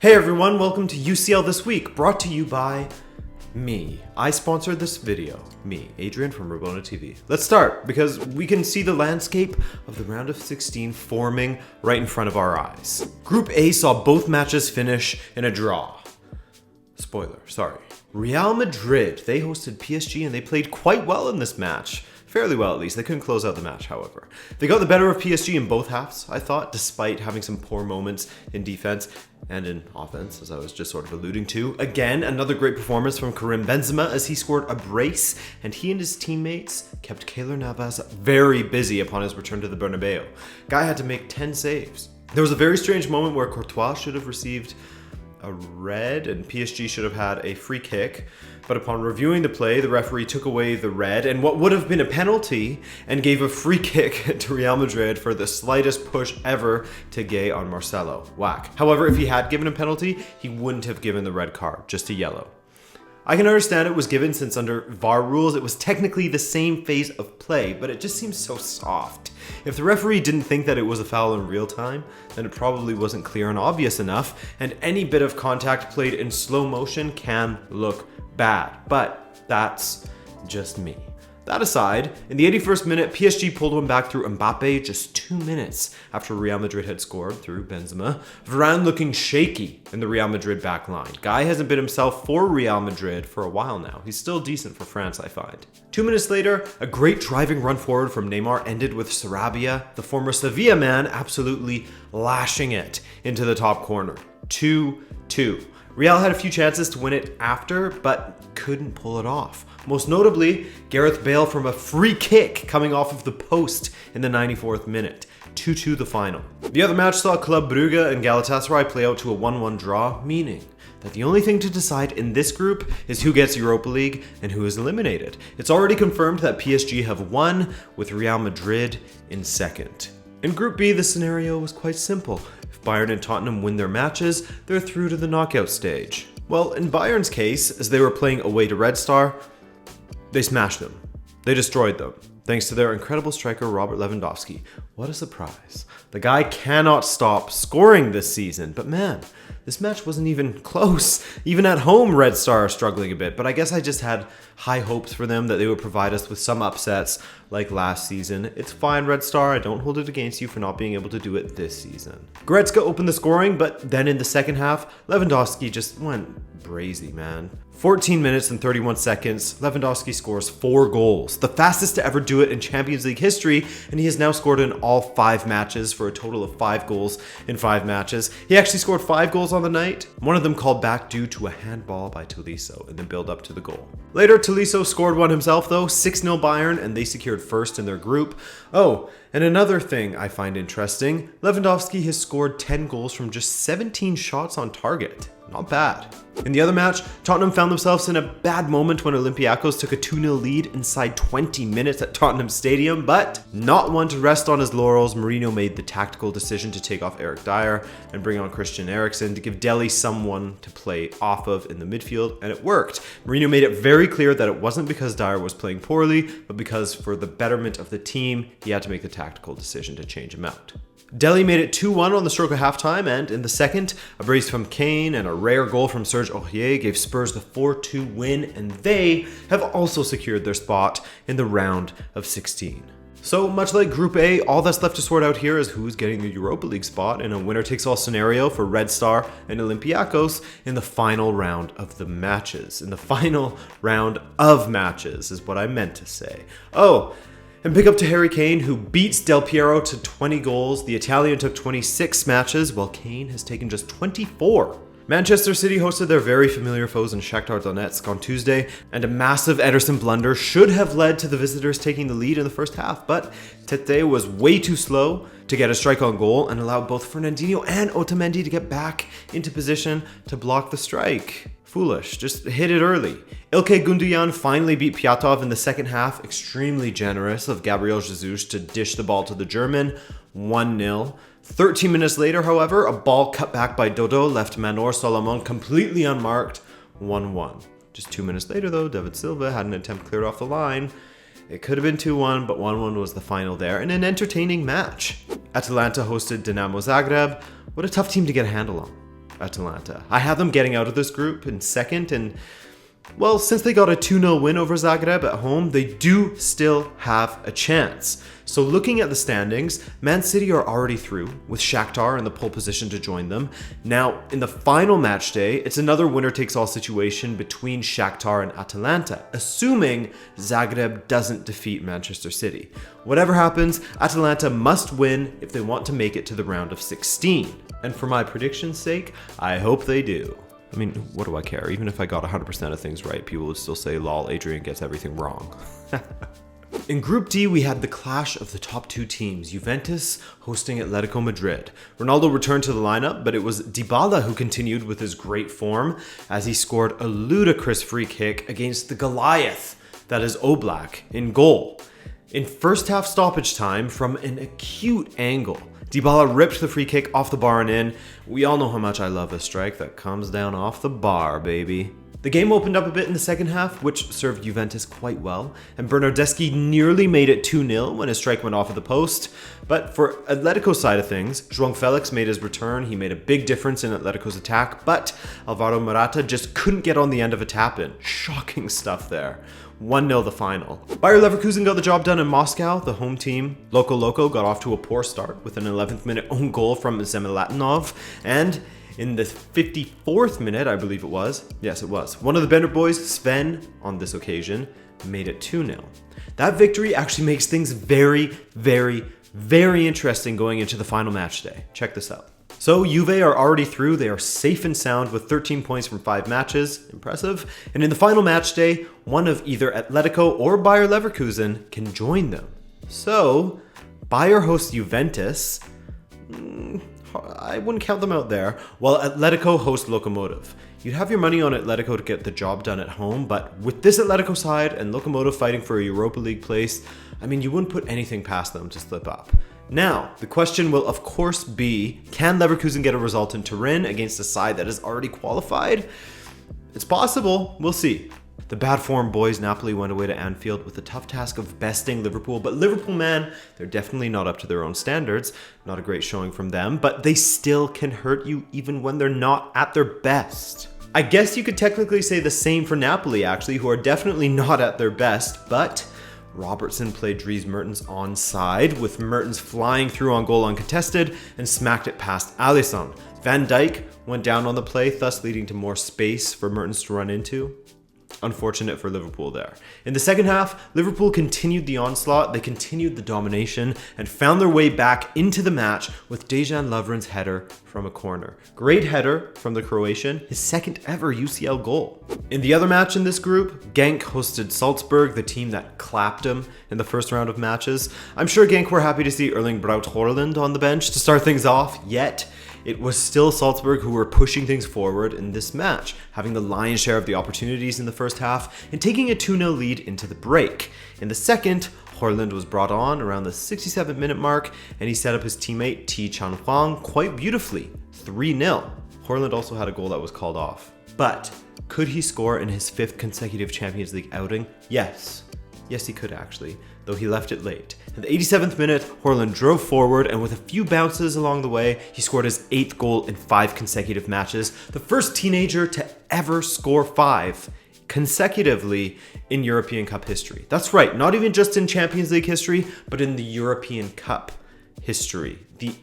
Hey everyone, welcome to UCL This Week, brought to you by me. I sponsored this video. Me, Adrian from Rabona TV. Let's start, because we can see the landscape of the round of 16 forming right in front of our eyes. Group A saw both matches finish in a draw. Spoiler, sorry. Real Madrid, they hosted PSG and they played quite well in this match. Fairly well, at least. They couldn't close out the match, however. They got the better of PSG in both halves, I thought, despite having some poor moments in defense and in offense, as I was just sort of alluding to. Again, another great performance from Karim Benzema as he scored a brace, and he and his teammates kept Keylor Navas very busy upon his return to the Bernabeu. Guy had to make 10 saves. There was a very strange moment where Courtois should have received a red and PSG should have had a free kick, but upon reviewing the play, the referee took away the red and what would have been a penalty and gave a free kick to Real Madrid for the slightest push ever to Gay on Marcelo. Whack. However, if he had given a penalty, he wouldn't have given the red card, just a yellow. I can understand it was given since under VAR rules it was technically the same phase of play, but it just seems so soft. If the referee didn't think that it was a foul in real time, then it probably wasn't clear and obvious enough, and any bit of contact played in slow motion can look bad, but that's just me. That aside, in the 81st minute, PSG pulled one back through Mbappe just 2 minutes after Real Madrid had scored through Benzema. Varane looking shaky in the Real Madrid back line. Guy hasn't been himself for Real Madrid for a while now. He's still decent for France, I find. 2 minutes later, a great driving run forward from Neymar ended with Sarabia, the former Sevilla man, absolutely lashing it into the top corner. 2-2. Real had a few chances to win it after, but couldn't pull it off. Most notably, Gareth Bale from a free kick coming off of the post in the 94th minute. 2-2 the final. The other match saw Club Brugge and Galatasaray play out to a 1-1 draw, meaning that the only thing to decide in this group is who gets Europa League and who is eliminated. It's already confirmed that PSG have won, with Real Madrid in second. In Group B, the scenario was quite simple. If Bayern and Tottenham win their matches, they're through to the knockout stage. Well, in Bayern's case, as they were playing away to Red Star, they smashed them. They destroyed them, thanks to their incredible striker, Robert Lewandowski. What a surprise. The guy cannot stop scoring this season, but man, this match wasn't even close. Even at home, Red Star are struggling a bit, but I guess I just had high hopes for them that they would provide us with some upsets like last season. It's fine, Red Star. I don't hold it against you for not being able to do it this season. Goretzka opened the scoring, but then in the second half, Lewandowski just went brazy, man. 14 minutes and 31 seconds, Lewandowski scores 4 goals, the fastest to ever do it in Champions League history, and he has now scored in all 5 matches for a total of 5 goals in 5 matches. He actually scored 5 goals on the night, one of them called back due to a handball by Tolisso in the build-up to the goal. Later, Tolisso scored one himself though, 6-0 Bayern, and they secured first in their group. Oh, and another thing I find interesting, Lewandowski has scored 10 goals from just 17 shots on target. Not bad. In the other match, Tottenham found themselves in a bad moment when Olympiacos took a 2-0 lead inside 20 minutes at Tottenham Stadium, but not one to rest on his laurels, Mourinho made the tactical decision to take off Eric Dyer and bring on Christian Eriksen to give Dele someone to play off of in the midfield, and it worked. Mourinho made it very clear that it wasn't because Dyer was playing poorly, but because for the betterment of the team, he had to make the tactical decision to change him out. Dele made it 2-1 on the stroke of halftime, and in the second, a brace from Kane and a rare goal from Serge Aurier gave Spurs the 4-2 win, and they have also secured their spot in the round of 16. So much like Group A, all that's left to sort out here is who's getting the Europa League spot in a winner-takes-all scenario for Red Star and Olympiacos in the final round of the matches. In the final round of matches is what I meant to say. Oh, and big up to Harry Kane, who beats Del Piero to 20 goals. The Italian took 26 matches, while Kane has taken just 24. Manchester City hosted their very familiar foes in Shakhtar Donetsk on Tuesday, and a massive Ederson blunder should have led to the visitors taking the lead in the first half, but Tete was way too slow to get a strike on goal and allowed both Fernandinho and Otamendi to get back into position to block the strike. Foolish, just hit it early. Ilkay Gundogan finally beat Piatov in the second half, extremely generous of Gabriel Jesus to dish the ball to the German, 1-0. 13 minutes later, however, a ball cut back by Dodo left Manor Solomon completely unmarked, 1-1. Just 2 minutes later though, David Silva had an attempt cleared off the line. It could have been 2-1, but 1-1 was the final there in an entertaining match. Atalanta hosted Dinamo Zagreb. What a tough team to get a handle on. Atalanta. I have them getting out of this group in second, and well, since they got a 2-0 win over Zagreb at home, they do still have a chance. So looking at the standings, Man City are already through, with Shakhtar in the pole position to join them. Now, in the final match day, it's another winner-takes-all situation between Shakhtar and Atalanta, assuming Zagreb doesn't defeat Manchester City. Whatever happens, Atalanta must win if they want to make it to the round of 16. And for my prediction's sake, I hope they do. I mean, what do I care? Even if I got 100% of things right, people would still say, lol, Adrian gets everything wrong. In Group D, we had the clash of the top two teams, Juventus hosting Atletico Madrid. Ronaldo returned to the lineup, but it was Dybala who continued with his great form as he scored a ludicrous free kick against the Goliath, that is Oblak, in goal. In first half stoppage time, from an acute angle, Dybala ripped the free kick off the bar and in. We all know how much I love a strike that comes down off the bar, baby. The game opened up a bit in the second half, which served Juventus quite well, and Bernardeschi nearly made it 2-0 when his strike went off of the post. But for Atletico's side of things, João Felix made his return. He made a big difference in Atletico's attack, but Alvaro Morata just couldn't get on the end of a tap-in. Shocking stuff there. 1-0 the final. Bayer Leverkusen got the job done in Moscow. The home team, Loco got off to a poor start with an 11th minute own goal from Zemelatinov, and in the 54th minute, I believe it was. Yes, it was. One of the Bender boys, Sven, on this occasion, made it 2-0. That victory actually makes things very, very, very interesting going into the final match day. Check this out. So Juve are already through. They are safe and sound with 13 points from 5 matches. Impressive. And in the final match day, one of either Atletico or Bayer Leverkusen can join them. So Bayer hosts Juventus. I wouldn't count them out there, while Atletico hosts Lokomotiv. You'd have your money on Atletico to get the job done at home, but with this Atletico side and Lokomotiv fighting for a Europa League place, I mean, you wouldn't put anything past them to slip up. Now, the question will of course be, can Leverkusen get a result in Turin against a side that is already qualified? It's possible, we'll see. The bad form boys Napoli went away to Anfield with the tough task of besting Liverpool, but Liverpool, man, they're definitely not up to their own standards. Not a great showing from them, but they still can hurt you even when they're not at their best. I guess you could technically say the same for Napoli, actually, who are definitely not at their best, but Robertson played Dries Mertens onside, with Mertens flying through on goal uncontested and smacked it past Alisson. Van Dijk went down on the play, thus leading to more space for Mertens to run into. Unfortunate for Liverpool there. In the second half, Liverpool continued the onslaught, they continued the domination, and found their way back into the match with Dejan Lovren's header from a corner. Great header from the Croatian, his second ever UCL goal. In the other match in this group, Genk hosted Salzburg, the team that clapped him in the first round of matches. I'm sure Genk were happy to see Erling Braut Haaland on the bench to start things off, yet it was still Salzburg who were pushing things forward in this match, having the lion's share of the opportunities in the first half and taking a 2-0 lead into the break. In the second, Haaland was brought on around the 67-minute mark, and he set up his teammate T. Chan Huang quite beautifully, 3-0. Haaland also had a goal that was called off. But could he score in his 5th consecutive Champions League outing? Yes. Yes, he could actually, though he left it late. In the 87th minute, Haaland drove forward, and with a few bounces along the way, he scored his 8th goal in 5 consecutive matches, the first teenager to ever score 5 consecutively in European Cup history. That's right, not even just in Champions League history, but in the European Cup history, the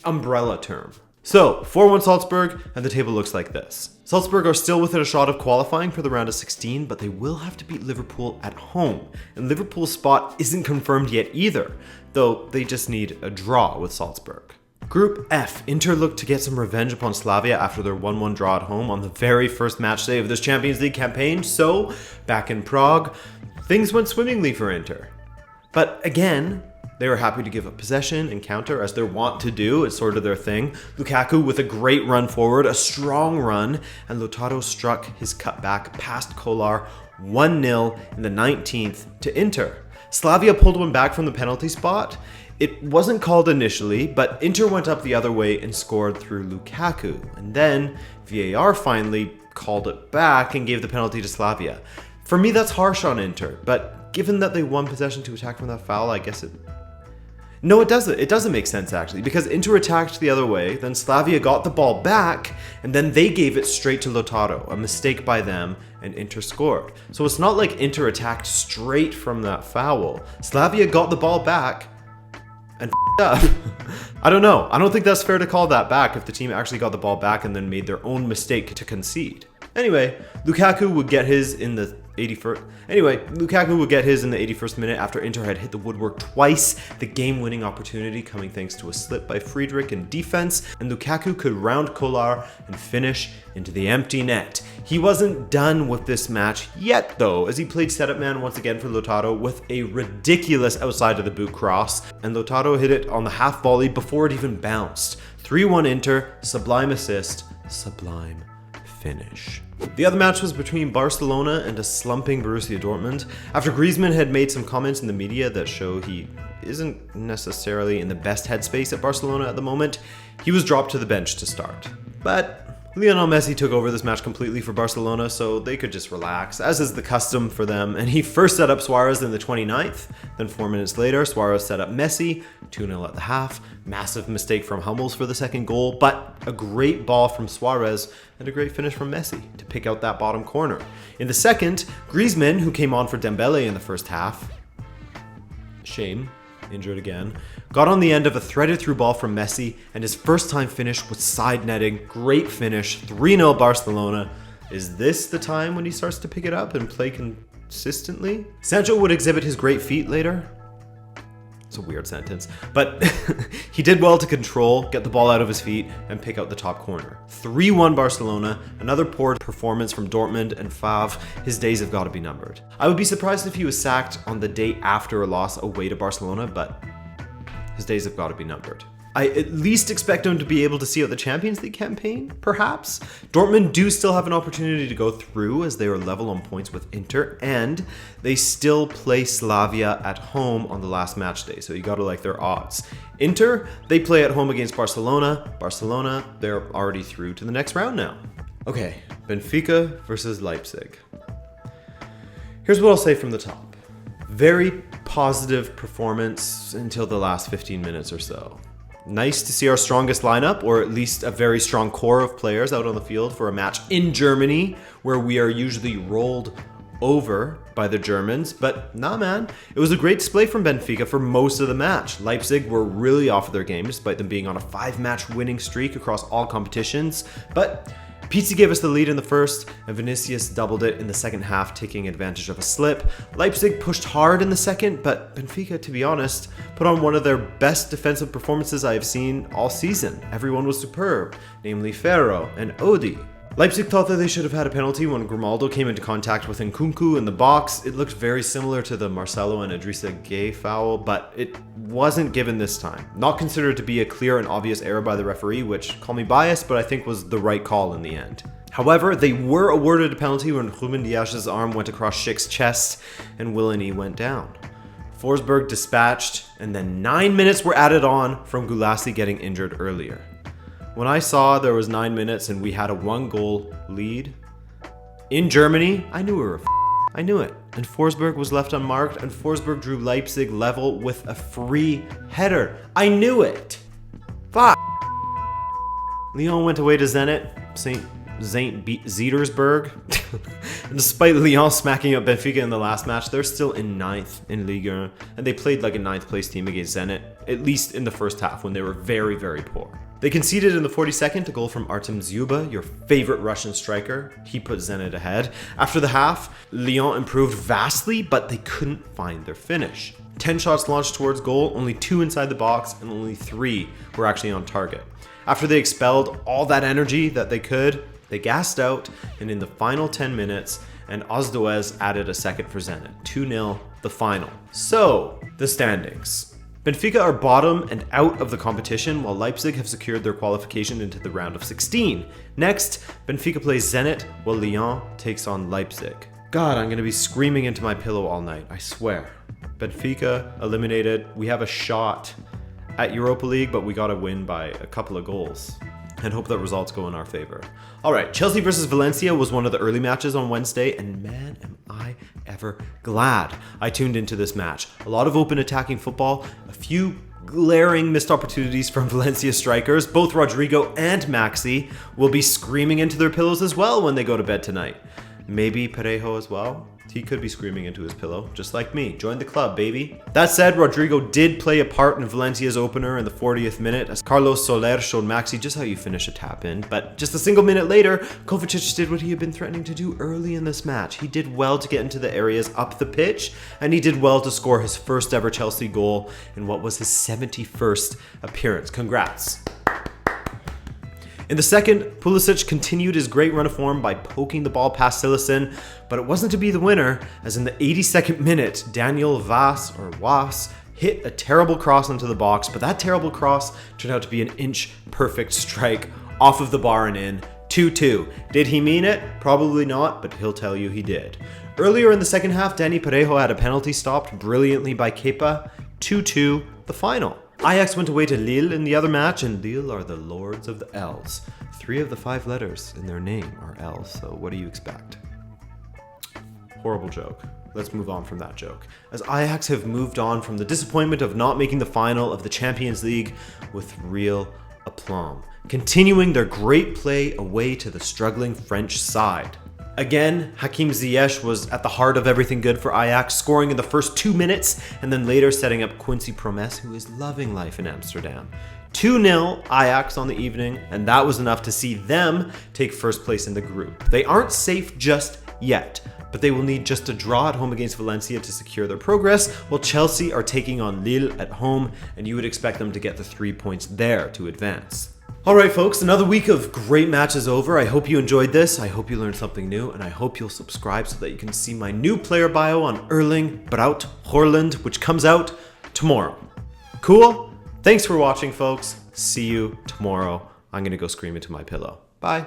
umbrella term. So, 4-1 Salzburg, and the table looks like this. Salzburg are still within a shot of qualifying for the round of 16, but they will have to beat Liverpool at home. And Liverpool's spot isn't confirmed yet either, though they just need a draw with Salzburg. Group F, Inter looked to get some revenge upon Slavia after their 1-1 draw at home on the very first match day of this Champions League campaign, so back in Prague, things went swimmingly for Inter. But again, they were happy to give up possession and counter as they're wont to do. It's sort of their thing. Lukaku with a great run forward, a strong run, and Lautaro struck his cutback past Kolar 1-0 in the 19th to Inter. Slavia pulled one back from the penalty spot. It wasn't called initially, but Inter went up the other way and scored through Lukaku. And then VAR finally called it back and gave the penalty to Slavia. For me, that's harsh on Inter, but given that they won possession to attack from that foul, I guess it... No, it doesn't. It doesn't make sense, actually, because Inter attacked the other way, then Slavia got the ball back, and then they gave it straight to Lautaro, a mistake by them, and Inter scored. So it's not like Inter attacked straight from that foul. Slavia got the ball back and up. I don't know. I don't think that's fair to call that back if the team actually got the ball back and then made their own mistake to concede. Anyway, Lukaku would get his in the 81st minute after Inter had hit the woodwork twice, the game-winning opportunity coming thanks to a slip by Friedrich in defense, and Lukaku could round Kolar and finish into the empty net. He wasn't done with this match yet though, as he played setup man once again for Lautaro with a ridiculous outside of the boot cross, and Lautaro hit it on the half volley before it even bounced. 3-1 Inter, sublime assist, sublime finish. The other match was between Barcelona and a slumping Borussia Dortmund. After Griezmann had made some comments in the media that show he isn't necessarily in the best headspace at Barcelona at the moment, he was dropped to the bench to start. But Lionel Messi took over this match completely for Barcelona, so they could just relax, as is the custom for them, and he first set up Suarez in the 29th, then 4 minutes later, Suarez set up Messi, 2-0 at the half, massive mistake from Hummels for the second goal, but a great ball from Suarez and a great finish from Messi to pick out that bottom corner. In the second, Griezmann, who came on for Dembele in the first half, shame, injured again, got on the end of a threaded through ball from Messi, and his first time finish was side netting. Great finish, 3-0 Barcelona. Is this the time when he starts to pick it up and play consistently? Sancho would exhibit his great feet later. It's a weird sentence, but he did well to control, get the ball out of his feet, and pick out the top corner. 3-1 Barcelona, another poor performance from Dortmund, and Favre, his days have got to be numbered. I would be surprised if he was sacked on the day after a loss away to Barcelona, but his days have got to be numbered. I at least expect him to be able to see out the Champions League campaign, perhaps. Dortmund do still have an opportunity to go through as they are level on points with Inter, and they still play Slavia at home on the last match day, so you gotta like their odds. Inter, they play at home against Barcelona. Barcelona, they're already through to the next round now. Okay, Benfica versus Leipzig. Here's what I'll say from the top. Very positive performance until the last 15 minutes or so. Nice to see our strongest lineup, or at least a very strong core of players out on the field for a match in Germany, where we are usually rolled over by the Germans. But nah, man, it was a great display from Benfica for most of the match. Leipzig were really off of their game, despite them being on a 5-match winning streak across all competitions. But Pizzi gave us the lead in the first, and Vinicius doubled it in the second half, taking advantage of a slip. Leipzig pushed hard in the second, but Benfica, to be honest, put on one of their best defensive performances I have seen all season. Everyone was superb, namely Ferro and Odi. Leipzig thought that they should have had a penalty when Grimaldo came into contact with Nkunku in the box. It looked very similar to the Marcelo and Idrissa Gueye foul, but it wasn't given this time. Not considered to be a clear and obvious error by the referee, which, call me biased, but I think was the right call in the end. However, they were awarded a penalty when Ruben Dias's arm went across Schick's chest and Willany went down. Forsberg dispatched, and then 9 minutes were added on from Gulassi getting injured earlier. When I saw there was 9 minutes and we had a 1-goal lead in Germany, I knew we were I knew it. And Forsberg was left unmarked, and Forsberg drew Leipzig level with a free header. I knew it. Lyon went away to Zenit, St. Petersburg. And despite Lyon smacking up Benfica in the last match, they're still in 9th in Ligue 1, and they played like a 9th place team against Zenit, at least in the first half when they were very, very poor. They conceded in the 42nd a goal from Artem Zyuba, your favorite Russian striker. He put Zenit ahead. After the half, Lyon improved vastly, but they couldn't find their finish. 10 shots launched towards goal, only 2 inside the box, and only 3 were actually on target. After they expelled all that energy that they could, they gassed out, and in the final 10 minutes, and Ozdoez added a second for Zenit. 2-0, the final. So, the standings. Benfica are bottom and out of the competition, while Leipzig have secured their qualification into the round of 16. Next, Benfica plays Zenit, while Lyon takes on Leipzig. God, I'm going to be screaming into my pillow all night, I swear. Benfica eliminated. We have a shot at Europa League, but we got to win by a couple of goals and hope that results go in our favor. All right, Chelsea versus Valencia was one of the early matches on Wednesday, and man, am I ever glad I tuned into this match. A lot of open attacking football, a few glaring missed opportunities from Valencia strikers. Both Rodrigo and Maxi will be screaming into their pillows as well when they go to bed tonight. Maybe Parejo as well. He could be screaming into his pillow, just like me. Join the club, baby. That said, Rodrigo did play a part in Valencia's opener in the 40th minute as Carlos Soler showed Maxi just how you finish a tap-in. But just a single minute later, Kovacic did what he had been threatening to do early in this match. He did well to get into the areas up the pitch, and he did well to score his first ever Chelsea goal in what was his 71st appearance. Congrats. In the second, Pulisic continued his great run of form by poking the ball past Cillessen, but it wasn't to be the winner, as in the 82nd minute, Daniel Was hit a terrible cross into the box, but that terrible cross turned out to be an inch-perfect strike off of the bar and in. 2-2. Did he mean it? Probably not, but he'll tell you he did. Earlier in the second half, Dani Parejo had a penalty stopped brilliantly by Kepa. 2-2, the final. Ajax went away to Lille in the other match, and Lille are the lords of the L's. 3 of the 5 letters in their name are L's, so what do you expect? Horrible joke. Let's move on from that joke, as Ajax have moved on from the disappointment of not making the final of the Champions League with real aplomb, continuing their great play away to the struggling French side. Again, Hakim Ziyech was at the heart of everything good for Ajax, scoring in the first 2 minutes and then later setting up Quincy Promes, who is loving life in Amsterdam. 2-0 Ajax on the evening, and that was enough to see them take first place in the group. They aren't safe just yet, but they will need just a draw at home against Valencia to secure their progress, while Chelsea are taking on Lille at home, and you would expect them to get the 3 points there to advance. Alright folks, another week of great matches over. I hope you enjoyed this, I hope you learned something new, and I hope you'll subscribe so that you can see my new player bio on Erling Braut Haaland, which comes out tomorrow. Cool? Thanks for watching folks. See you tomorrow. I'm gonna go scream into my pillow. Bye.